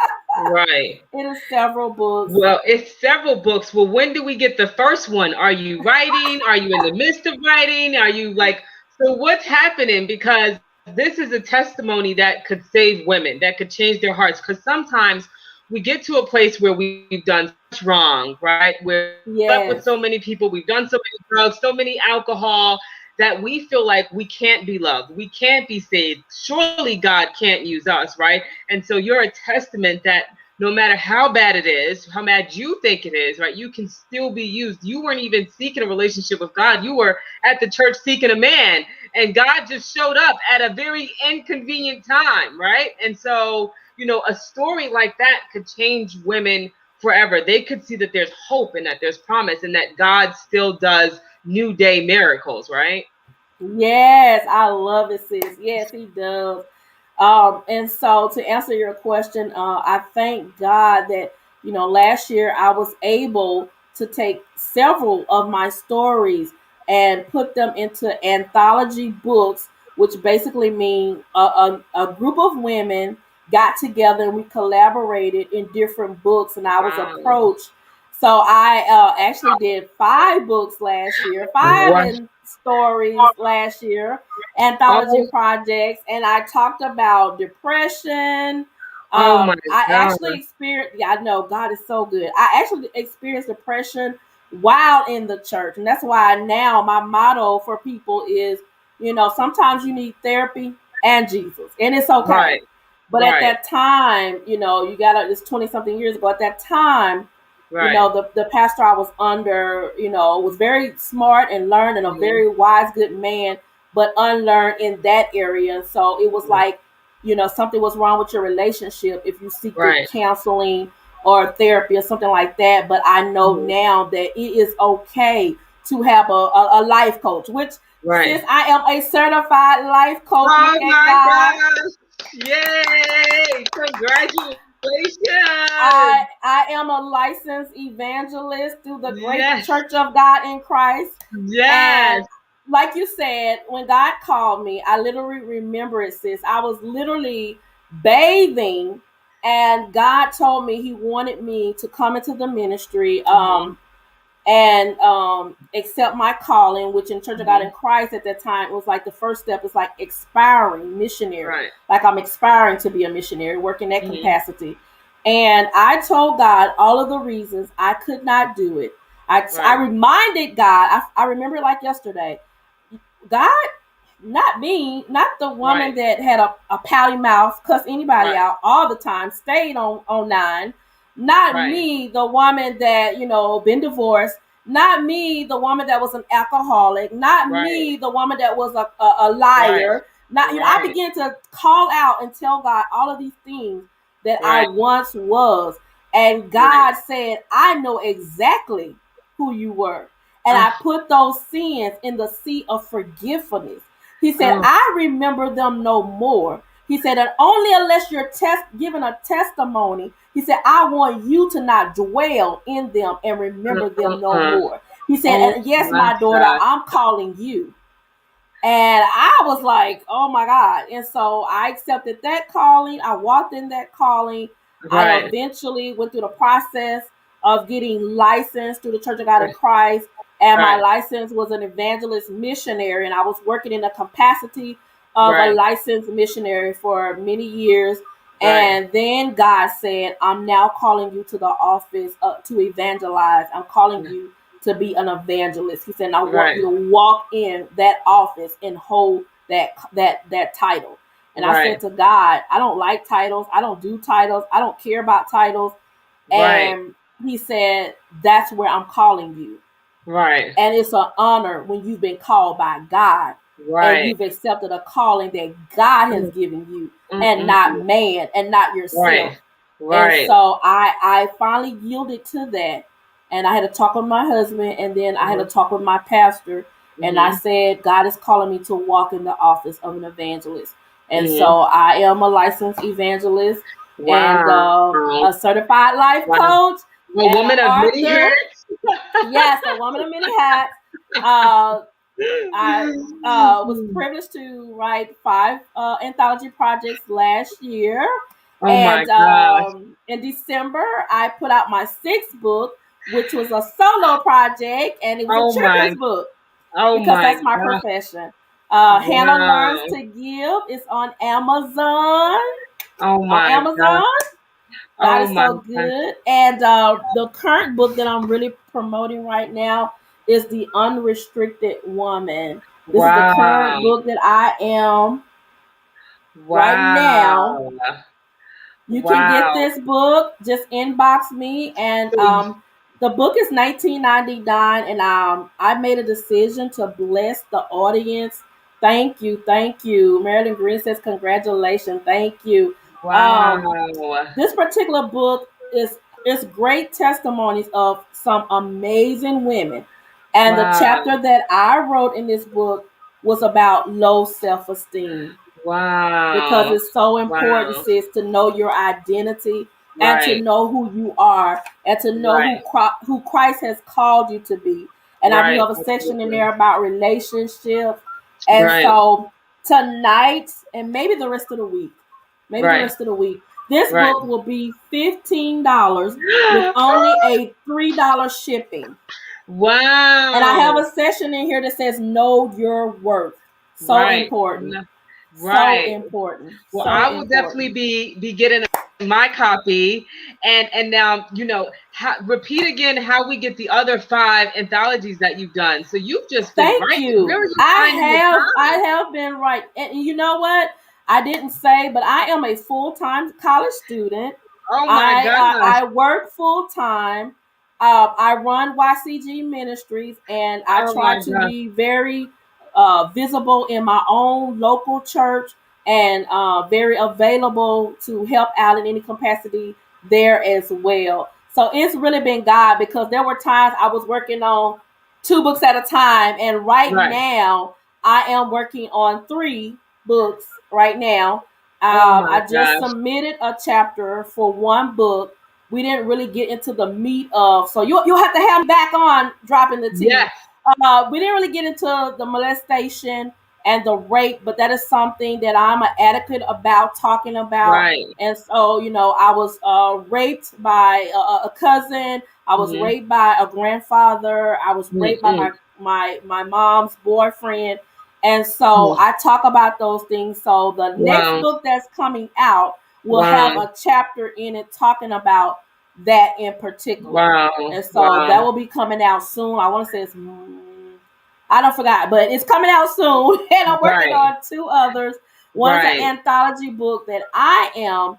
Right. It is several books. Well, it's several books. Well, when do we get the first one? Are you writing? Are you in the midst of writing? Are you like, so what's happening? Because this is a testimony that could save women, that could change their hearts. Because sometimes we get to a place where we've done so much wrong, right? We're slept with Yes. so many people, we've done so many drugs, so many alcohol, that we feel like we can't be loved, we can't be saved. Surely God can't use us, right? And so you're a testament that no matter how bad it is, how bad you think it is, right, you can still be used. You weren't even seeking a relationship with God. You were at the church seeking a man, and God just showed up at a very inconvenient time, right? And so, a story like that could change women forever. They could see that there's hope and that there's promise and that God still does new day miracles, right? Yes, I love it, sis. Yes, he does. And so to answer your question, I thank God that, last year I was able to take several of my stories and put them into anthology books, which basically mean a group of women got together and we collaborated in different books, and I was Wow. approached. So I actually did 5 books last year, five Wow. in stories last year, anthology Oh, projects, and I talked about depression. oh my I God. actually experienced, yeah, I know God is so good. I actually experienced depression while in the church, and that's why now my motto for people is, sometimes you need therapy and Jesus, and it's okay. Right. But at Right. that time, you got it's 20 something years ago. At that time, Right. the pastor I was under, was very smart and learned and a Mhm. very wise, good man, but unlearned in that area. And so it was Mhm. like, something was wrong with your relationship if you seeked Right. counseling or therapy or something like that. But I know Mhm. now that it is okay to have a life coach, which, Right. since I am a certified life coach, Oh look at my God. gosh. Yay. Congratulations. I am a licensed evangelist through the Great Yes. Church of God in Christ. Yes. And like you said, when God called me, I literally remember it, sis. I was literally bathing, and God told me He wanted me to come into the ministry. Mhm. And accept my calling, which in Church of God in Mhm. Christ at that time was like the first step is like expiring missionary. Right. Like I'm expiring to be a missionary, working that Mhm. capacity. And I told God all of the reasons I could not do it. I Right. reminded God, I remember it like yesterday, God, not me, not the woman Right. that had a pouty mouth, cuss anybody Right. out all the time, stayed on nine. Not Right. me, the woman that, been divorced. Not me, the woman that was an alcoholic. Not Right. me, the woman that was a Right. liar. Not, I Right. began to call out and tell God all of these things that I Right. once was. And Right. God said, I know exactly who you were, and I Oh, put those sins in the sea of forgiveness. He said, oh, I remember them no more. He said, and only unless you're giving a testimony, he said, I want you to not dwell in them and remember them no uh. more. He said, Oh and yes, my my daughter, God. I'm calling you. And I was like, oh my God. And so I accepted that calling. I walked in that calling. I Right. eventually went through the process of getting licensed through the Church of God in Right. Christ. And my Right. license was an evangelist missionary. And I was working in the capacity of a Right. licensed missionary for many years. Right. And then God said, I'm now calling you to the office to evangelize. I'm calling you to be an evangelist. He said, I want you Right. to walk in that office and hold that title. And I Right. said to God, I don't like titles. I don't do titles. I don't care about titles. Right. And he said, that's where I'm calling you. Right. And it's an honor when you've been called by God and Right. you've accepted a calling that God has Mm, given you mm, and mm, not mm. man and not yourself. Right. And Right. so I finally yielded to that. And I had to talk with my husband, and then I had to Mhm. talk with my pastor. And I Mhm. said, God is calling me to walk in the office of an evangelist. And Mhm. so I am a licensed evangelist and Wow. a certified life Wow. coach A and an woman of many author. hats. Yes, a woman of many hats. Uh, I was privileged to write 5 anthology projects last year. Oh my And gosh. in December, I put out my 6th book, which was a solo project, and it was a Oh my. children's book Oh because my that's my gosh. profession. Hannah Learns Wow. to Give is on Amazon. Oh On my gosh. Amazon. God Oh is my so gosh. good. And the current book that I'm really promoting right now is The Unrestricted Woman. This is the Wow. current book that I am right now. Wow. You can get Wow. this book. Just inbox me, and the book is 19.99, and I made a decision to bless the audience. Thank you. Marilyn Green says congratulations. Thank you. Um, Wow. this particular book is great testimonies of some amazing women, and the Wow. chapter that I wrote in this book was about low self-esteem. Because Wow. it's so important, Wow. sis, to know your identity and to Right. know who you are and to know Right. who Christ has called you to be. And I do Right. have a section in Absolutely. there about relationships. And Right. so tonight and maybe the Right. rest of the week, this Right. book will be $15 with only a $3 shipping. And I have Wow. a session in here that says know your worth. So Right. important. So Right. important. Well, So I will definitely important. be getting my copy, and now repeat again how we get the other 5 anthologies that you've done. So you've just been Thank writing. Where you. are you finding the I time? have been right. And you know what? I didn't say, but I am a full-time college student. Oh my gosh! I work full time. I run YCG Ministries, and I Oh try my to gosh! be very visible in my own local church and very available to help out in any capacity there as well. So it's really been God, because there were times I was working on 2 books at a time, and right Right. now I am working on 3 books right now. Oh my I just gosh! submitted a chapter for 1 book. We didn't really get into the meat of, so you'll have to have me back on dropping the tea. Yes. We didn't really get into the molestation and the rape, but that is something that I'm an advocate about talking about. Right. And so, I was raped by a cousin. I was Mm-hmm. raped by a grandfather. I was raped by Mm-hmm. my mom's boyfriend. And so Mm-hmm. I talk about those things. So the next Wow. book that's coming out will have Wow. a chapter in it talking about that in particular. Wow. And so Wow. that will be coming out soon. I want to say I don't forgot, but it's coming out soon. And I'm working Right. on 2 others. One is an Right. anthology book that I am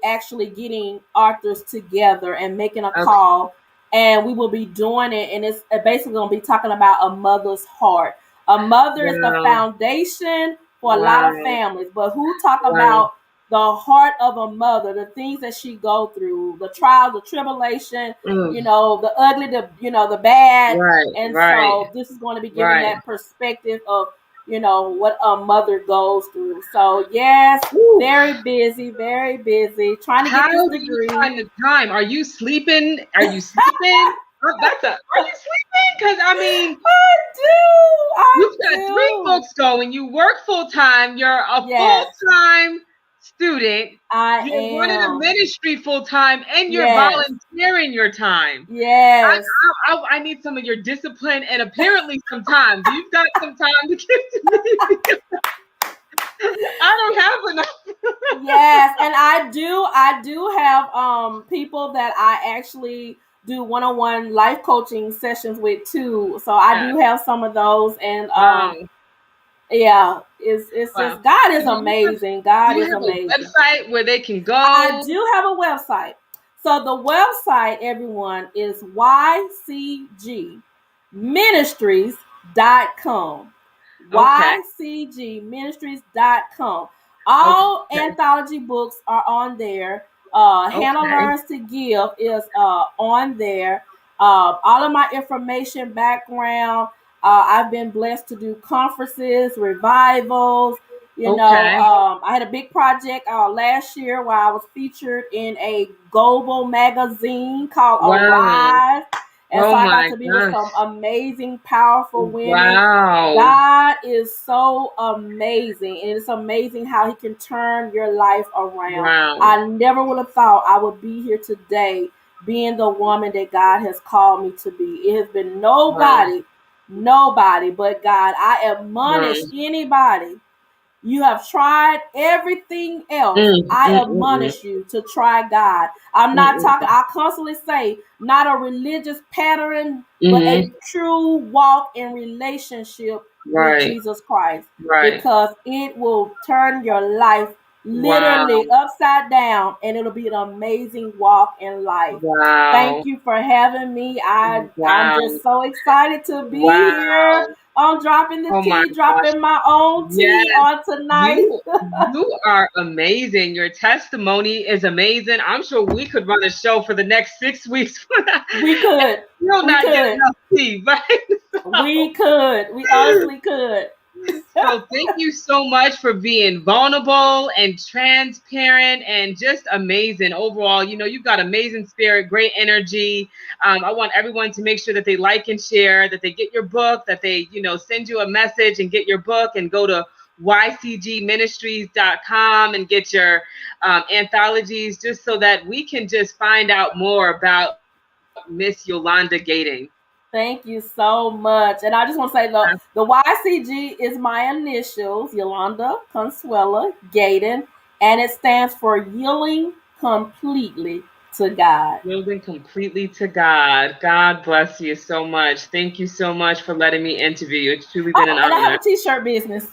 actually getting authors together and making a Okay. call. And we will be doing it. And it's basically going to be talking about a mother's heart. A mother is the Wow. foundation for a lot of Wow. families. But who talk Wow. about the heart of a mother, the things that she go through, the trials, the tribulation, Mm. the ugly, the bad. Right. And Right. so this is going to be giving Right. that perspective of, what a mother goes through. So yes, Woo. very busy, trying to How get this do you degree. find the time? Are you sleeping? Are you sleeping? Are you sleeping? Because I mean, I you've got 3 books do. going. You work full time. You're a full Yes, time student. I You're running a am. ministry full time, and you're Yes, volunteering your time. yes. I need some of your discipline and apparently some time. You've got some time to give to me. I don't have enough. Yes, and I do have people that I actually do one-on-one life coaching sessions with too. So I Yeah. do have some of those, and Wow. yeah, it's Wow. just God So is amazing. God do you is have a amazing. website where they can I go? do have a website. So the website, everyone, is YCGMINISTRIES.com. Okay. YCGMINISTRIES.com. All Okay. anthology books are on there. Hannah Okay. Learns to Give is on there. All of my information, background. I've been blessed to do conferences, revivals. Okay. I had a big project last year where I was featured in a global magazine called Wow. Arise. And so Oh I got my to be with gosh. some amazing, powerful women. Wow. God is so amazing. And it's amazing how He can turn your life around. Wow. I never would have thought I would be here today being the woman that God has called me to be. It has been Wow. nobody but God. I Wow. admonish anybody, you have tried everything else, Mm, I mm, mm, mm, admonish you to try God. I'm mm, not talking, mm, I constantly say, not a religious pattern, but a mm. true walk in relationship with Right. Jesus Christ, Right. because it will turn your life Wow. literally upside down, and it'll be an amazing walk in life. Wow. Thank you for having me. I'm Wow. just so excited to be Wow. here on dropping the Oh my tea, gosh. dropping my own Yes. tea on tonight. You are amazing. Your testimony is amazing. I'm sure we could run a show for the next 6 weeks. We could. You'll We not get could. enough tea, right? We could. We honestly could. So thank you so much for being vulnerable and transparent and just amazing overall. You know, you've got amazing spirit, great energy. I want everyone to make sure that they like and share, that they get your book, that they, send you a message and get your book, and go to YCGMINISTRIES.com and get your anthologies, just so that we can just find out more about Miss Yolanda Gayden. Thank you so much. And I just want to say the YCG is my initials, Yolanda Consuela Gayden, and it stands for Yielding Completely to God. Yielding completely to God. God bless you so much. Thank you so much for letting me interview you. It's truly been an Oh, and I have honor. a t-shirt business.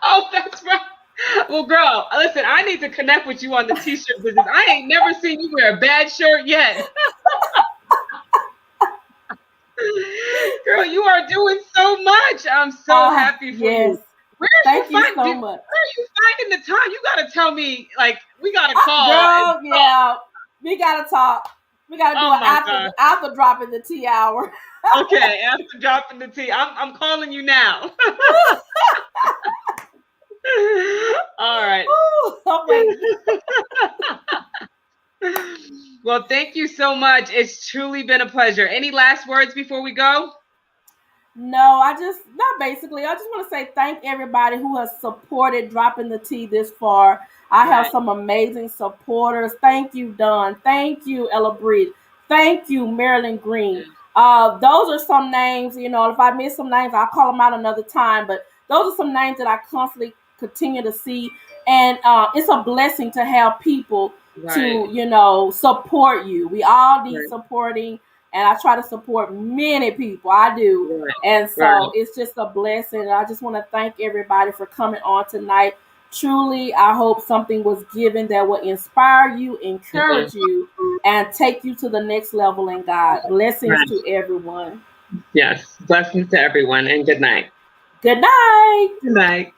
Oh, that's right. Well, girl, listen, I need to connect with you on the t-shirt business. I ain't never seen you wear a bad shirt yet. Girl, you are doing so much. I'm so happy for Yes. you. Where are Thank you so much. you finding the time? You gotta tell me, like, we gotta call and Girl, talk. yeah. We gotta talk. We gotta do Oh it my God. after dropping the tea hour. Okay, after dropping the tea, I'm calling you now. All right. Ooh, oh my Well, thank you so much. It's truly been a pleasure. Any last words before we go? No, not basically. I just want to say thank everybody who has supported dropping the tea this far. I have Right. some amazing supporters. Thank you, Don. Thank you, Ella Breed. Thank you, Marilyn Green. Those are some names, if I miss some names, I'll call them out another time. But those are some names that I constantly continue to see. And it's a blessing to have people Right. to, support you. We all need Right. supporting. And I try to support many people. I do. Right. And Right. so it's just a blessing. I just want to thank everybody for coming on tonight. Truly, I hope something was given that will inspire you, Mhm. encourage you, and take you to the next level in God. Blessings Right. to everyone. Yes. Blessings to everyone, and good night. Good night. Good night.